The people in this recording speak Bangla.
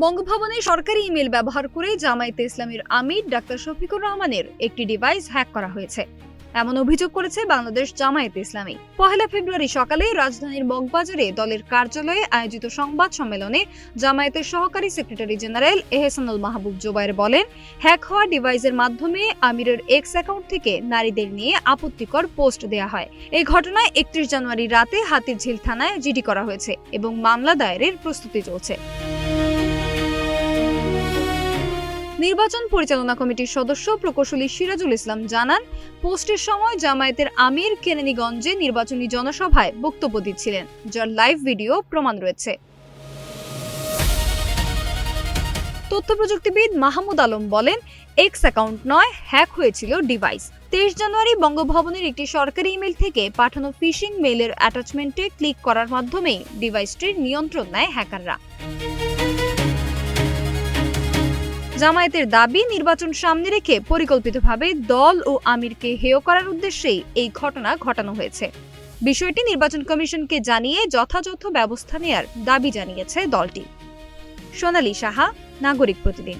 বঙ্গভবনে সরকারি ইমেল ব্যবহার করে জামায়াতে ইসলামীর আমির ডাক্তার শফিকুর রহমানের একটি ডিভাইস হ্যাক করা হয়েছে, এমন অভিযোগ করেছে বাংলাদেশ জামায়াতে ইসলামী। 1 ফেব্রুয়ারি সকালে রাজধানীর মগবাজারে দলের কার্যালয়ে আয়োজিত সংবাদ সম্মেলনে জামায়াতের সহকারী সেক্রেটারি জেনারেল এহসানুল মাহবুব জুবায়ের বলেন, হ্যাক হওয়া ডিভাইসের মাধ্যমে আমিরের এক্স অ্যাকাউন্ট থেকে নারীদের নিয়ে আপত্তিকর পোস্ট দেয়া হয়। এই ঘটনায় 31 জানুয়ারি রাতে হাতিরঝিল থানায় জিডি করা হয়েছে এবং মামলা দায়েরের প্রস্তুতি চলছে। নির্বাচন পরিচালনা কমিটির সদস্য প্রকৌশলী সিরাজুল ইসলাম জানান, পোস্টের সময় জামায়াতের আমির কেরানীগঞ্জে নির্বাচনী জনসভায় বক্তব্য দিচ্ছিলেন, যার লাইভ ভিডিও প্রমাণ রয়েছে। তথ্য প্রযুক্তিবিদ মাহমুদ আলম বলেন, এক্স অ্যাকাউন্ট নয়, হ্যাক হয়েছিল ডিভাইস। 23 জানুয়ারি বঙ্গভবনের একটি সরকারি ইমেল থেকে পাঠানো ফিশিং মেইলের অ্যাটাচমেন্টে ক্লিক করার মাধ্যমেই ডিভাইসটির নিয়ন্ত্রণ নেয় হ্যাকাররা। জামায়াতের দাবি, নির্বাচন সামনে রেখে পরিকল্পিতভাবে দল ও আমিরকে হেয় করার উদ্দেশ্যেই এই ঘটনা ঘটানো হয়েছে। বিষয়টি নির্বাচন কমিশনকে জানিয়ে যথাযথ ব্যবস্থা নেয়ার দাবি জানিয়েছে দলটি। সোনালী সাহা, নাগরিক প্রতিদিন।